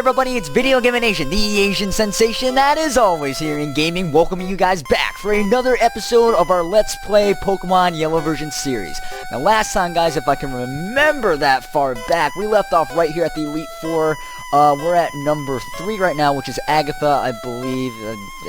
everybody, it's Video Gaming Nation, the Asian sensation that is always here in gaming, welcoming you guys back for another episode of our Let's Play Pokemon Yellow version series. Now last time, guys, if I can remember that far back, we left off right here at the Elite Four. We're at number 3 right now, which is Agatha, I believe.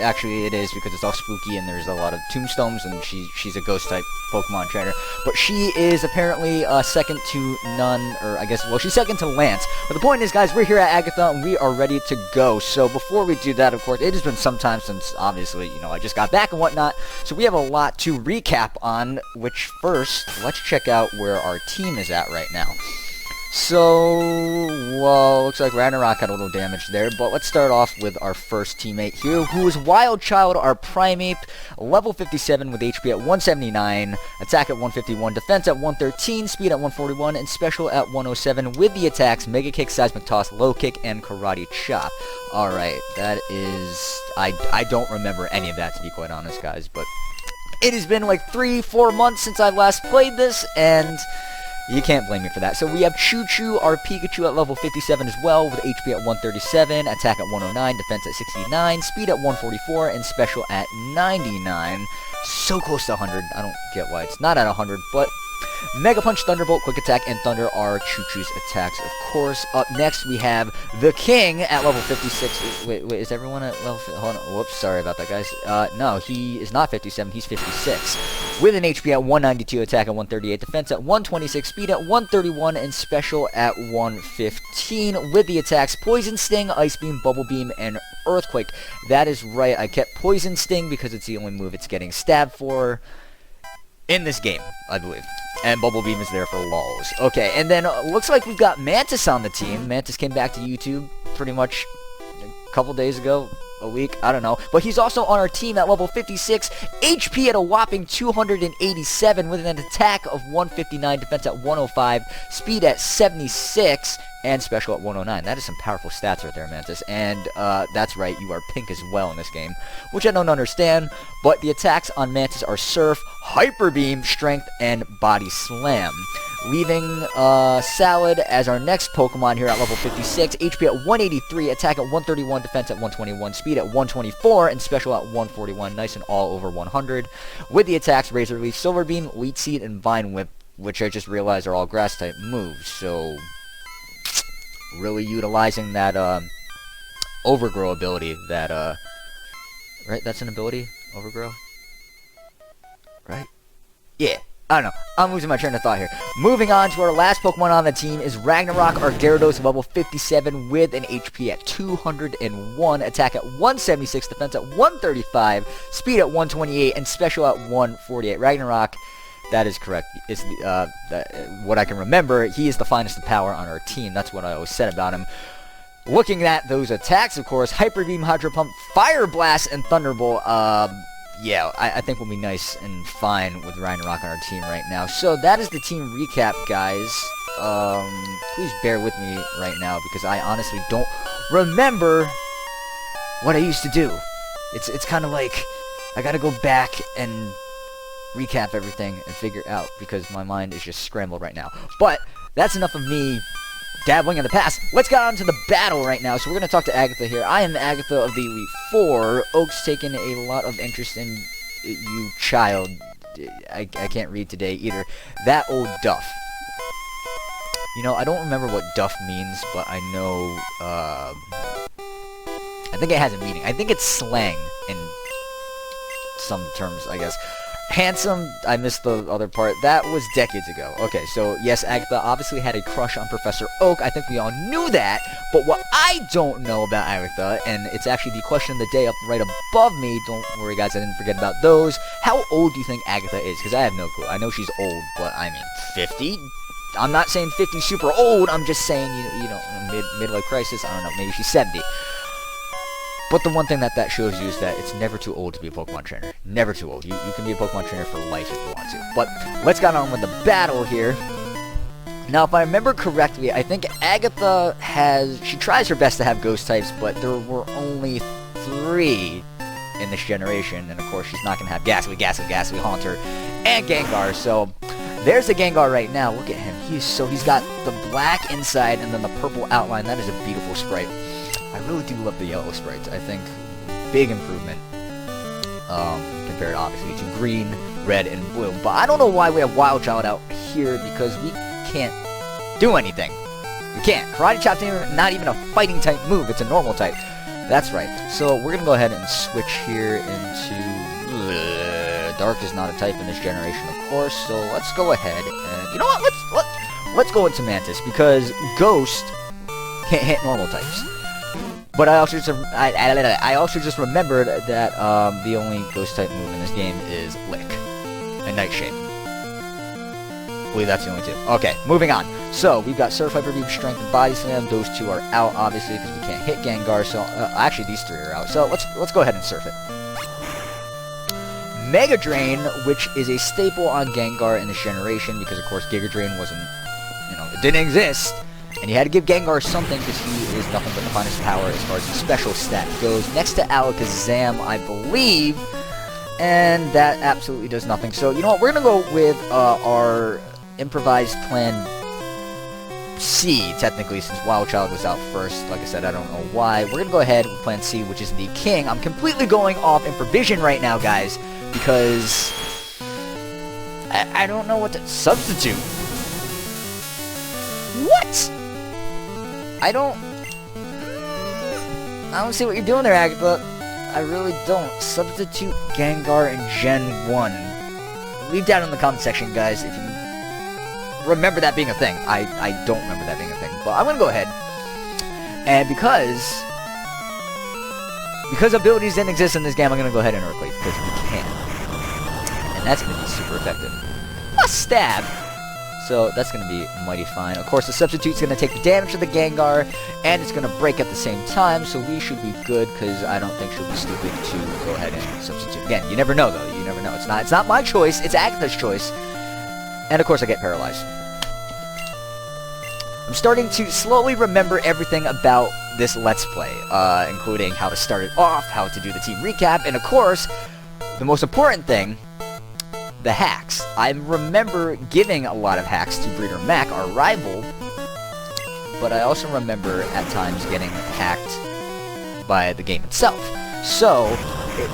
Actually, it is, because it's all spooky and there's a lot of tombstones, and she's a ghost-type Pokemon trainer. But she is apparently second to none, or I guess, well, she's second to Lance. But the point is, guys, we're here at Agatha, and we are ready to go. So before we do that, of course, it has been some time since, obviously, you know, I just got back and whatnot. So we have a lot to recap on, which first, let's check out where our team is at right now. So, well, looks like Ragnarok had a little damage there, but let's start off with our first teammate here, who is Wild Child, our Primeape, level 57 with HP at 179, attack at 151, defense at 113, speed at 141, and special at 107 with the attacks Mega Kick, Seismic Toss, Low Kick, and Karate Chop. Alright, that is... I don't remember any of that, to be quite honest, guys, but it has been like 3-4 months since I last played this, and... you can't blame me for that. So we have Choo Choo, our Pikachu, at level 57 as well, with HP at 137, attack at 109, defense at 69, speed at 144, and special at 99. So close to 100. I don't get why it's not at 100, but... Mega Punch, Thunderbolt, Quick Attack, and Thunder are Choo Choo's attacks, of course. Up next, we have the King at level 56. Wait, is everyone at level... hold on. Whoops, sorry about that, guys. No, he is not 57. He's 56. With an HP at 192, attack at 138, defense at 126, speed at 131, and special at 115. With the attacks Poison Sting, Ice Beam, Bubble Beam, and Earthquake. That is right. I kept Poison Sting because it's the only move it's getting stabbed for in this game, I believe. And Bubble Beam is there for lulz. Okay, and then looks like we've got Mantis on the team. Mantis came back to YouTube pretty much a couple days ago, a week, I don't know. But he's also on our team at level 56, HP at a whopping 287 with an attack of 159, defense at 105, speed at 76, and special at 109. That is some powerful stats right there, Mantis. And that's right, you are pink as well in this game, which I don't understand. But the attacks on Mantis are Surf, Hyper Beam, Strength, and Body Slam. Leaving Salad as our next Pokemon here at level 56. HP at 183, attack at 131, defense at 121, speed at 124, and special at 141. Nice and all over 100. With the attacks Razor Leaf, Silver Beam, Leech Seed, and Vine Whip, which I just realized are all Grass-type moves. So... really utilizing that Overgrow ability that right, that's an ability, Overgrow, right? Yeah, I don't know, I'm losing my train of thought here. Moving on to our last Pokemon on the team is Ragnarok, our Gyarados, level 57 with an HP at 201, attack at 176, defense at 135, speed at 128, and special at 148. Ragnarok, that is correct. It's what I can remember, he is the finest of power on our team. That's what I always said about him. Looking at those attacks, of course, Hyper Beam, Hydro Pump, Fire Blast, and Thunderbolt. Yeah, I think we'll be nice and fine with Ragnarok on our team right now. So that is the team recap, guys. Please bear with me right now because I honestly don't remember what I used to do. It's kind of like I gotta go back and recap everything and figure out because my mind is just scrambled right now. But that's enough of me dabbling in the past. Let's get on to the battle right now. So we're going to talk to Agatha here. I am Agatha of the Elite Four. Oak's taken a lot of interest in you, child. I can't read today either. That old Duff. You know, I don't remember what Duff means, but I know, I think it has a meaning. I think it's slang in some terms, I guess. Handsome, I missed the other part. That was decades ago. Okay, so yes, Agatha obviously had a crush on Professor Oak. I think we all knew that. But what I don't know about Agatha, and it's actually the question of the day up right above me. Don't worry, guys, I didn't forget about those. How old do you think Agatha is? Because I have no clue. I know she's old, but I mean, 50? I'm not saying 50 super old. I'm just saying, you know, midlife crisis. I don't know. Maybe she's 70. But the one thing that shows you is that it's never too old to be a Pokemon trainer. Never too old. You can be a Pokemon trainer for life if you want to. But let's get on with the battle here. Now, if I remember correctly, I think Agatha she tries her best to have ghost types, but there were only 3 in this generation. And of course, she's not going to have Ghastly, Haunter, and Gengar. So there's a Gengar right now. Look at him. He's got the black inside and then the purple outline. That is a beautiful sprite. really do love the yellow sprites. I think big improvement compared obviously to green, red, and blue. But I don't know why we have Wild Child out here because we can't do anything. We can't. Karate Chop's not even a fighting type move. It's a normal type. That's right. So we're gonna go ahead and switch here into Dark is not a type in this generation, of course. So let's go ahead and you know what? Let's go into Mantis because Ghost can't hit normal types. But I also just remembered that the only Ghost type move in this game is Lick and Nightshade. I believe that's the only two. Okay, moving on. So we've got Surf Hyper Beam, Strength, and Body Slam. Those two are out, obviously, because we can't hit Gengar. So actually, these three are out. So let's go ahead and surf it. Mega Drain, which is a staple on Gengar in this generation, because of course Giga Drain wasn't, it didn't exist, and you had to give Gengar something because he is nothing but the finest power as far as the special stat goes. Next to Alakazam, I believe, and that absolutely does nothing. So you know what? We're gonna go with our improvised plan C, technically, since Wild Child was out first. Like I said, I don't know why. We're gonna go ahead with plan C, which is the King. I'm completely going off improvision right now, guys, because I don't know what to substitute. What? I don't see what you're doing there, Agatha. I really don't. Substitute Gengar in Gen 1. Leave down in the comment section, guys, if you remember that being a thing. I don't remember that being a thing. But I'm gonna go ahead. And because abilities didn't exist in this game, I'm gonna go ahead and Earthquake, because we can. And that's gonna be super effective. A stab! So that's going to be mighty fine. Of course, the substitute's going to take the damage of the Gengar, and it's going to break at the same time, so we should be good, because I don't think she'll be stupid to go ahead and substitute. Again, you never know, though. You never know. It's not my choice. It's Agatha's choice. And, of course, I get paralyzed. I'm starting to slowly remember everything about this Let's Play, including how to start it off, how to do the team recap, and, of course, the most important thing, the hacks. I remember giving a lot of hacks to Breeder Mac, our rival, but I also remember at times getting hacked by the game itself. So, it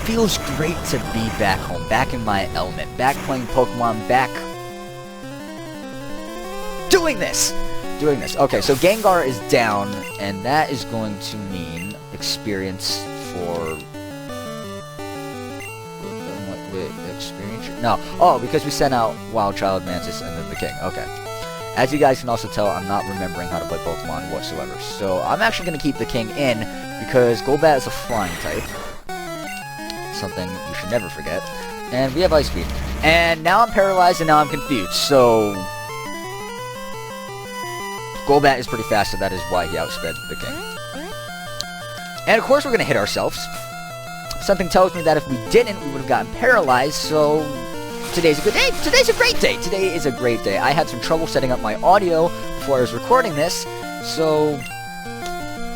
feels great to be back home, back in my element, back playing Pokemon, back doing this! Okay, so Gengar is down, and that is going to mean experience for... experience? No. Oh, because we sent out Wild Child, Mantis, and then the King. Okay. As you guys can also tell, I'm not remembering how to play Pokemon whatsoever. So I'm actually going to keep the King in because Golbat is a flying type. Something you should never forget. And we have Ice Beam. And now I'm paralyzed and now I'm confused. So Golbat is pretty fast, so that is why he outsped the King. And of course we're going to hit ourselves. Something tells me that if we didn't, we would have gotten paralyzed, so today's a good day. Today's a great day. Today is a great day. I had some trouble setting up my audio before I was recording this, so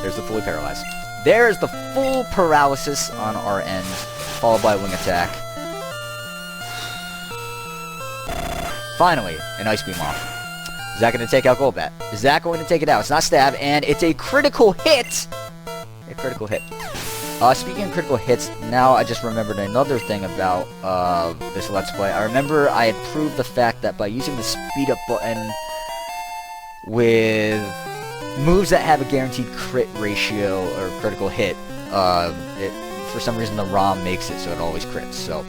there's the fully paralyzed. There's the full paralysis on our end, followed by a wing attack. Finally, an Ice Beam off. Is that going to take out Golbat? Is that going to take it out? It's not stab, and it's a critical hit! A critical hit. Speaking of critical hits, now I just remembered another thing about this Let's Play. I remember I had proved the fact that by using the speed up button with moves that have a guaranteed crit ratio or critical hit, for some reason the ROM makes it so it always crits. So,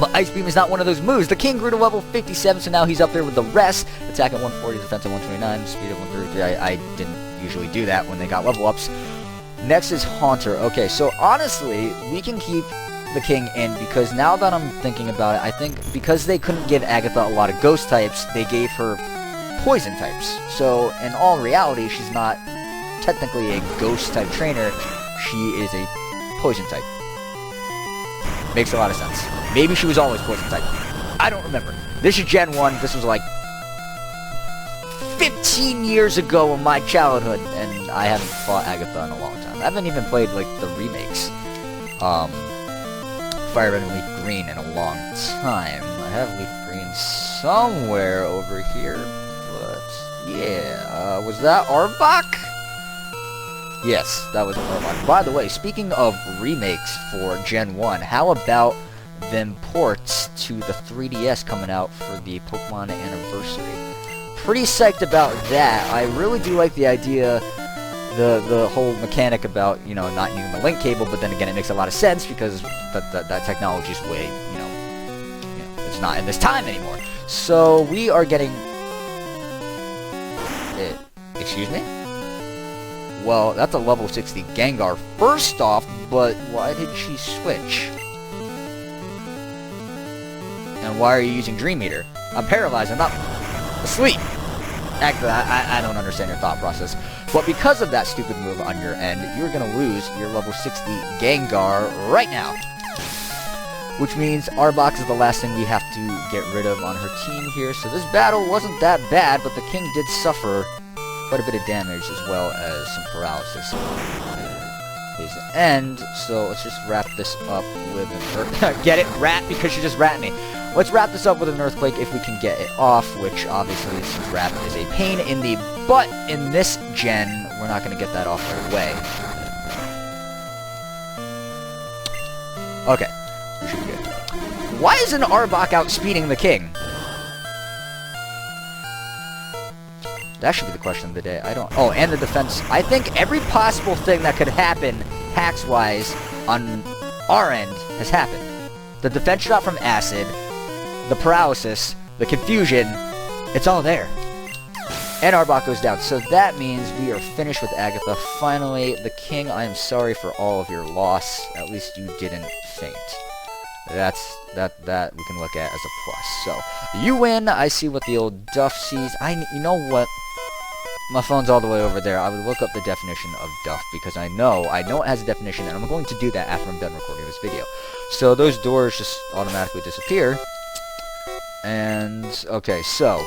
but Ice Beam is not one of those moves. The King grew to level 57, so now he's up there with the rest. Attack at 140, defense at 129, speed at 133. I didn't usually do that when they got level ups. Next is Haunter. Okay, so honestly, we can keep the King in because now that I'm thinking about it, I think because they couldn't give Agatha a lot of ghost types, they gave her poison types. So in all reality, she's not technically a ghost type trainer. She is a poison type. Makes a lot of sense. Maybe she was always poison type. I don't remember. This is Gen 1. This was like 15 years ago in my childhood, and I haven't fought Agatha in a long time. I haven't even played, like, the remakes, Fire Red and Leaf Green in a long time. I have Leaf Green somewhere over here, but, yeah, was that Arbok? Yes, that was Arbok. By the way, speaking of remakes for Gen 1, how about them ports to the 3DS coming out for the Pokemon Anniversary? Pretty psyched about that. I really do like the idea, the whole mechanic about, you know, not needing the link cable, but then again it makes a lot of sense because that technology is way, you know, it's not in this time anymore. So we are getting... excuse me? Well, that's a level 60 Gengar first off, but why did she switch? And why are you using Dream Eater? I'm paralyzed, I'm not asleep. Actually, I don't understand your thought process. But because of that stupid move on your end, you're gonna lose your level 60 Gengar right now. Which means Arbok is the last thing we have to get rid of on her team here. So this battle wasn't that bad, but the King did suffer quite a bit of damage as well as some paralysis. Please end. So let's just wrap this up with an get it? Rat? Because you just rat me. Let's wrap this up with an Earthquake if we can get it off, which obviously since Wrap is a pain in the butt in this gen, we're not going to get that off right away. Okay, we should be good. Why isn't Arbok outspeeding the King? That should be the question of the day. I don't... Oh, and the defense. I think every possible thing that could happen, hacks-wise, on our end, has happened. The defense shot from Acid, the paralysis, the confusion, it's all there. And Arbok goes down. So that means we are finished with Agatha. Finally, the King, I am sorry for all of your loss. At least you didn't faint. That we can look at as a plus. So, you win. I see what the old Duff sees. You know what? My phone's all the way over there. I would look up the definition of Duff because I know it has a definition, and I'm going to do that after I'm done recording this video. So those doors just automatically disappear. And, okay, so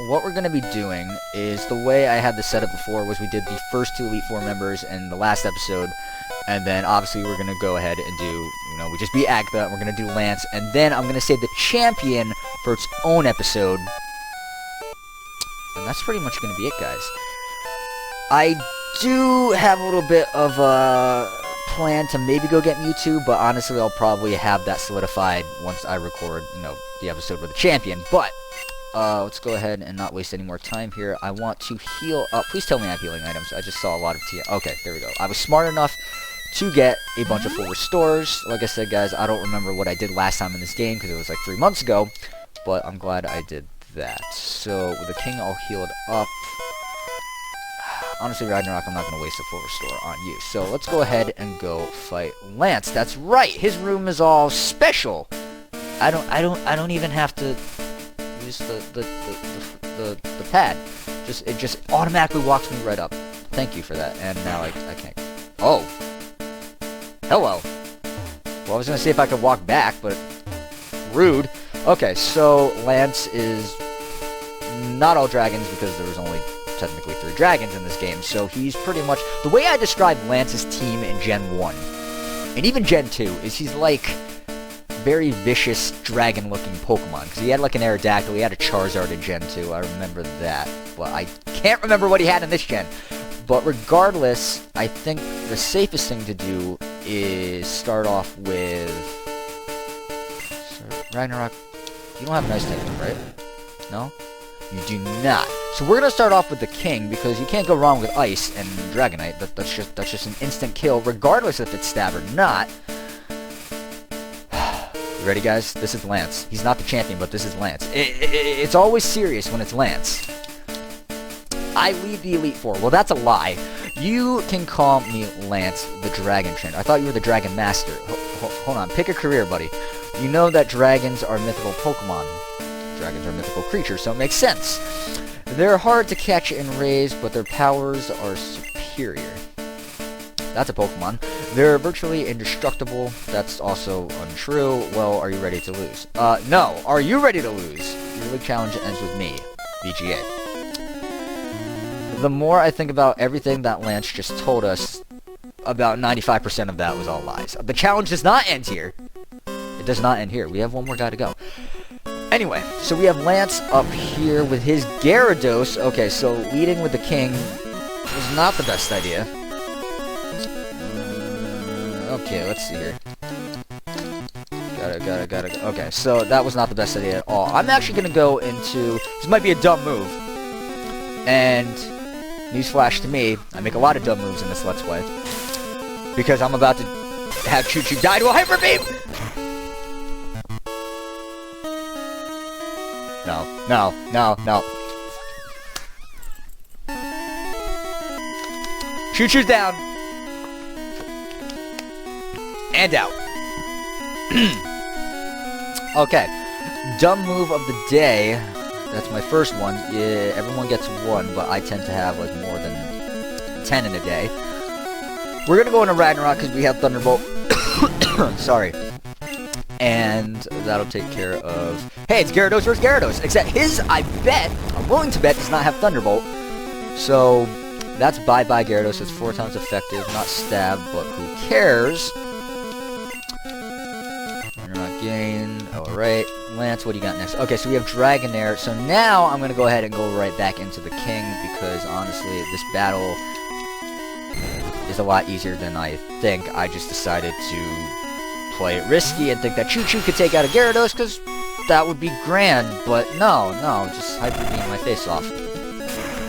what we're going to be doing is the way I had this set up before was we did the first 2 Elite Four members in the last episode, and then obviously we're going to go ahead and do, you know, we just beat Agatha, we're going to do Lance, and then I'm going to save the champion for its own episode. And that's pretty much going to be it, guys. I do have a little bit of a plan to maybe go get Mewtwo, but honestly I'll probably have that solidified once I record, you know, the episode with the champion. But let's go ahead and not waste any more time here. I want to heal up. Please tell me I have healing items. I just saw a lot of okay, there we go. I was smart enough to get a bunch of full restores. Like I said, guys, I don't remember what I did last time in this game because it was like 3 months ago, but I'm glad I did that. So with the King, I'll heal it up. Honestly, Ragnarok, I'm not going to waste a full restore on you. So let's go ahead and go fight Lance. That's right. His room is all special. I don't even have to use the pad. It just automatically walks me right up. Thank you for that. And now I can't. Oh. Hello. Well, I was going to see if I could walk back, but rude. Okay, so Lance is not all dragons because there was only technically 3 dragons in this game, so he's pretty much... The way I described Lance's team in Gen 1, and even Gen 2, is he's like very vicious dragon-looking Pokemon, because he had like an Aerodactyl, he had a Charizard in Gen 2, I remember that, but I can't remember what he had in this gen. But regardless, I think the safest thing to do is start off with... Ragnarok, you don't have an ice type, right? No? You do not. So we're gonna start off with the King because you can't go wrong with Ice and Dragonite. That's just an instant kill, regardless if it's stab or not. You ready, guys? This is Lance. He's not the champion, but this is Lance. It's always serious when it's Lance. I lead the Elite Four. Well, that's a lie. You can call me Lance, the Dragon Trainer. I thought you were the Dragon Master. Hold on. Pick a career, buddy. You know that dragons are mythical Pokemon. Dragons are mythical creatures, so it makes sense. They're hard to catch and raise, but their powers are superior. That's a Pokemon. They're virtually indestructible. That's also untrue. Well, are you ready to lose? No. Are you ready to lose? Your league challenge ends with me, VGA. The more I think about everything that Lance just told us, about 95% of that was all lies. The challenge does not end here. It does not end here. We have one more guy to go. Anyway, so we have Lance up here with his Gyarados. Okay, so leading with the King is was not the best idea. Okay, let's see here. Gotta. Okay, so that was not the best idea at all. I'm actually gonna go into... This might be a dumb move. And... Newsflash to me, I make a lot of dumb moves in this Let's Play. Because I'm about to have Choo Choo die to a Hyper Beam! No. Choo Choo's down. And out. Okay. Dumb move of the day. That's my first one. Yeah, everyone gets one, but I tend to have like more than 10 in a day. We're gonna go into Ragnarok because we have Thunderbolt. Sorry. And that'll take care of... Hey, it's Gyarados versus Gyarados. Except his, I'm willing to bet, does not have Thunderbolt. So, that's bye-bye Gyarados. It's 4 times effective. Not stab, but who cares? Ragnarok gain. Alright. Lance, what do you got next? Okay, so we have Dragonair. So now I'm going to go ahead and go right back into the King. Because, honestly, this battle is a lot easier than I think. I just decided to play it risky and think that Choo Choo could take out a Gyarados, because that would be grand, but no, just Hyper Beam my face off.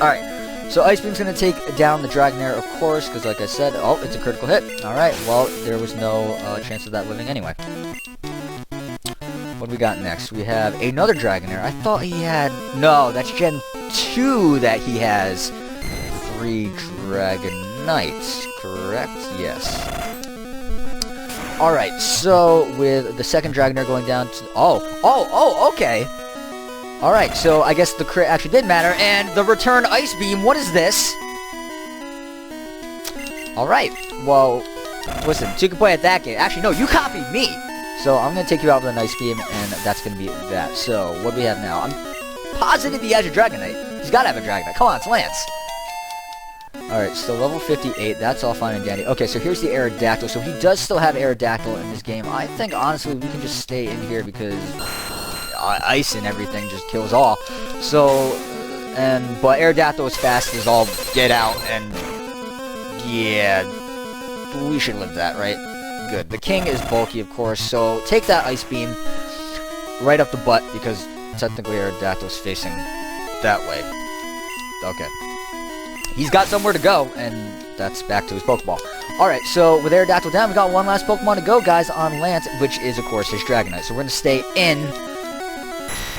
Alright, so Ice Beam's going to take down the Dragonair, of course, because like I said, oh, it's a critical hit. Alright, well, there was no chance of that living anyway. What do we got next? We have another Dragonair. I thought he had... No, that's Gen 2 that he has 3 Dragonites, correct? Yes. Alright, so with the second Dragonair going down to... Oh, okay. Alright, so I guess the crit actually did matter, and the return Ice Beam, what is this? Alright, well, listen, so you can play at that game. Actually, no, you copied me! So I'm going to take you out with an Ice Beam, and that's going to be that. So, what do we have now? I'm positive he has a Dragonite. He's got to have a Dragonite. Come on, it's Lance. Alright, so level 58, that's all fine and dandy. Okay, so here's the Aerodactyl. So he does still have Aerodactyl in this game. I think, honestly, we can just stay in here because ice and everything just kills all. So, but Aerodactyl is fast as all get out, and yeah, we should live that, right? Good. The King is bulky, of course, so take that Ice Beam right up the butt because technically Aerodactyl is facing that way. Okay. He's got somewhere to go, and that's back to his Pokeball. Alright, so with Aerodactyl down, we got one last Pokemon to go, guys, on Lance, which is, of course, his Dragonite. So we're going to stay in.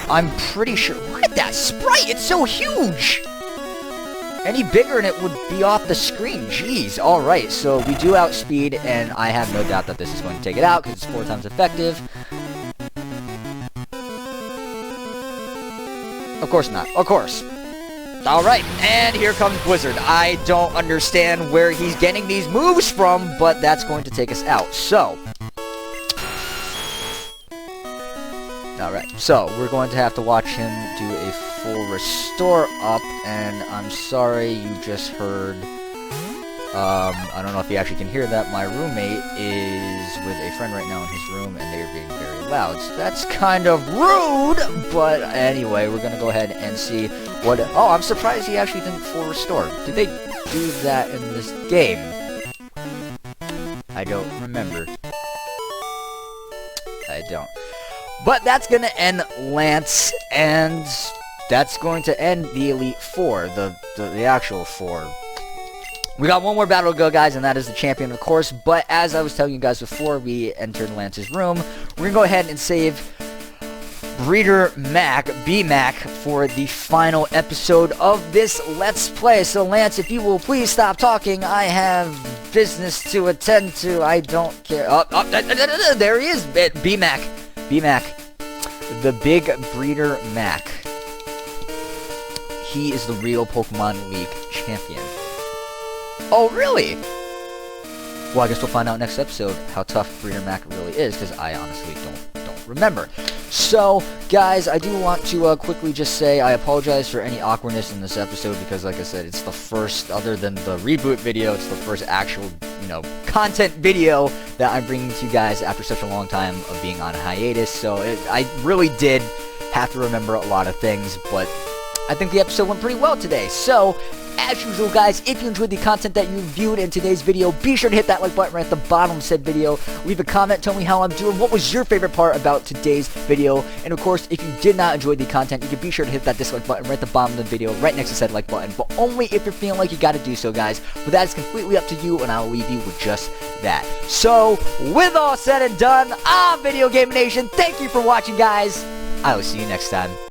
I'm pretty sure... Look at that sprite! It's so huge! Any bigger and it would be off the screen. Jeez. Alright, so we do outspeed, and I have no doubt that this is going to take it out, because it's 4 times effective. Of course not. Of course. Alright, and here comes Blizzard. I don't understand where he's getting these moves from, but that's going to take us out. So, alright, so we're going to have to watch him do a full restore up, and I'm sorry you just heard, I don't know if you actually can hear that, my roommate is with a friend right now in his room, and they're being very loud, so that's kind of rude, but anyway, we're gonna go ahead and see what... Oh, I'm surprised he actually didn't full restore. Did they do that in this game? I don't remember. I don't. But that's gonna end Lance, and that's going to end the Elite Four, the actual 4. We got one more battle to go, guys, and that is the champion, of course. But as I was telling you guys before we entered Lance's room, we're going to go ahead and save Breeder Mac, B-Mac, for the final episode of this Let's Play. So, Lance, if you will please stop talking, I have business to attend to. I don't care. There he is, B-Mac. B-Mac. The big Breeder Mac. He is the real Pokemon League champion. Oh, really? Well, I guess we'll find out next episode how tough Breeder Mac really is, because I honestly don't remember. So, guys, I do want to quickly just say I apologize for any awkwardness in this episode, because, like I said, it's the first, other than the reboot video, it's the first actual, content video that I'm bringing to you guys after such a long time of being on a hiatus. So, I really did have to remember a lot of things, but I think the episode went pretty well today. So, as usual, guys, if you enjoyed the content that you viewed in today's video, be sure to hit that like button right at the bottom of said video. Leave a comment, tell me how I'm doing, what was your favorite part about today's video, and of course, if you did not enjoy the content, you can be sure to hit that dislike button right at the bottom of the video, right next to said like button, but only if you're feeling like you gotta do so, guys. But that is completely up to you, and I'll leave you with just that. So, with all said and done, I'm Video Game Nation. Thank you for watching, guys. I will see you next time.